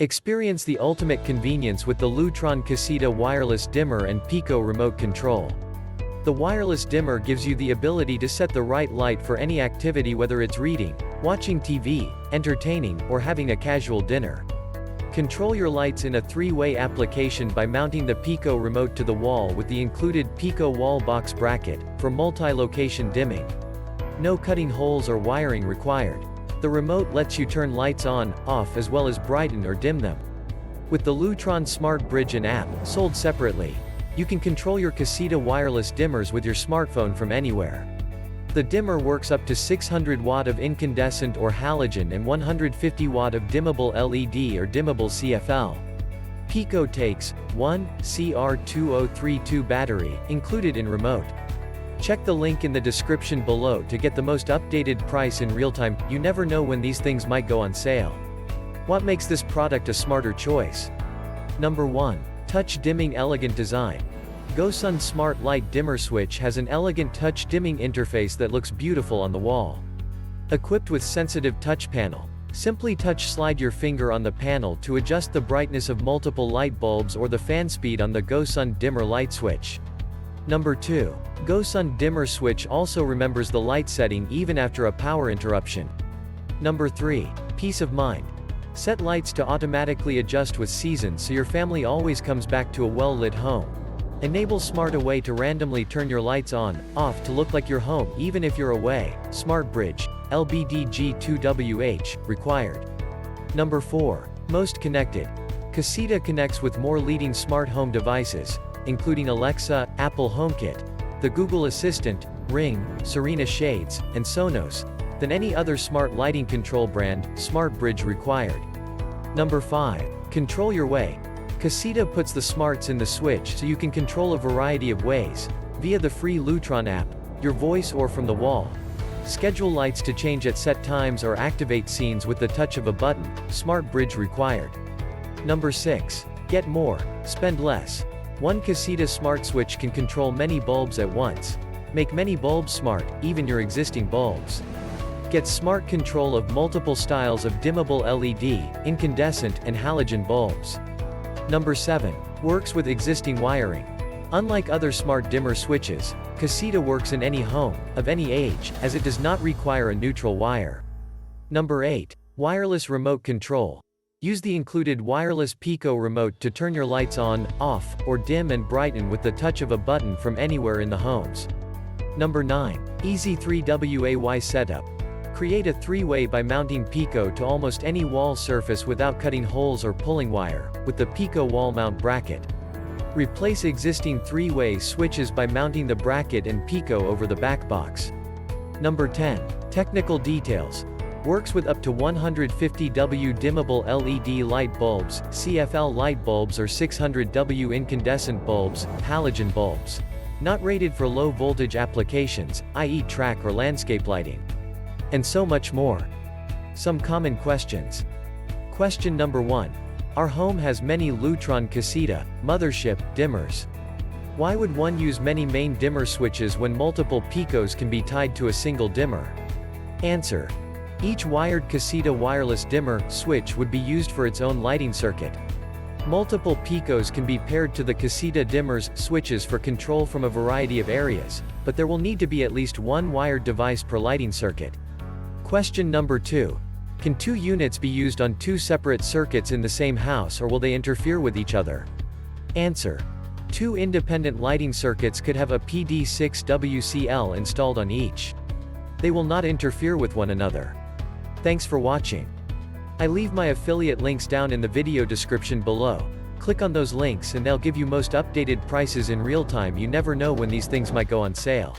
Experience the ultimate convenience with the Lutron Caseta wireless dimmer and Pico remote control. The wireless dimmer gives you the ability to set the right light for any activity, whether it's reading, watching TV, entertaining, or having a casual dinner. Control your lights in a three-way application by mounting the Pico remote to the wall with the included Pico wall box bracket, for multi-location dimming. No cutting holes or wiring required. The remote lets you turn lights on, off, as well as brighten or dim them. With the Lutron Smart Brighten app, sold separately, you can control your Caseta wireless dimmers with your smartphone from anywhere. The dimmer works up to 600 watt of incandescent or halogen and 150 watt of dimmable LED or dimmable CFL. Pico takes 1 CR2032 battery, included in remote. Check the link in the description below to get the most updated price in real time. You never know when these things might go on sale. What makes this product a smarter choice? Number 1. Touch dimming elegant design. GoSun Smart Light Dimmer Switch has an elegant touch dimming interface that looks beautiful on the wall. Equipped with sensitive touch panel, simply slide your finger on the panel to adjust the brightness of multiple light bulbs or the fan speed on the GoSun dimmer light switch. Number 2. GoSun dimmer switch also remembers the light setting even after a power interruption. Number 3. Peace of mind. Set lights to automatically adjust with seasons so your family always comes back to a well-lit home. Enable Smart Away to randomly turn your lights on, off to look like you're home even if you're away. Smart Bridge, LBDG2WH, required. Number 4. Most connected. Caseta connects with more leading smart home devices, including Alexa, Apple HomeKit, the Google Assistant, Ring, Serena Shades, and Sonos, than any other smart lighting control brand. Smart Bridge required. Number 5. Control your way. Caseta puts the smarts in the switch so you can control a variety of ways, via the free Lutron app, your voice, or from the wall. Schedule lights to change at set times or activate scenes with the touch of a button. Smart Bridge required. Number 6. Get more, spend less. One Caseta smart switch can control many bulbs at once. Make many bulbs smart, even your existing bulbs. Get smart control of multiple styles of dimmable LED, incandescent, and halogen bulbs. Number 7. Works with existing wiring. Unlike other smart dimmer switches, Caseta works in any home, of any age, as it does not require a neutral wire. Number 8. Wireless remote control. Use the included wireless Pico remote to turn your lights on, off, or dim and brighten with the touch of a button from anywhere in the homes. Number 9. Easy 3-way setup. Create a three-way by mounting Pico to almost any wall surface without cutting holes or pulling wire, with the Pico wall mount bracket. Replace existing three-way switches by mounting the bracket and Pico over the back box. Number 10. Technical details. Works with up to 150W dimmable LED light bulbs, CFL light bulbs, or 600W incandescent bulbs, halogen bulbs. Not rated for low voltage applications, i.e. track or landscape lighting. And so much more. Some common questions. Question number 1. Our home has many Lutron Caseta, mothership, dimmers. Why would one use many main dimmer switches when multiple Picos can be tied to a single dimmer? Answer. Each wired Caseta wireless dimmer switch would be used for its own lighting circuit. Multiple Picos can be paired to the Caseta dimmers switches for control from a variety of areas, but there will need to be at least one wired device per lighting circuit. Question number 2. Can two units be used on two separate circuits in the same house, or will they interfere with each other? Answer. Two independent lighting circuits could have a PD6WCL installed on each. They will not interfere with one another. Thanks for watching. I leave my affiliate links down in the video description below. Click on those links and they'll give you most updated prices in real time. You never know when these things might go on sale.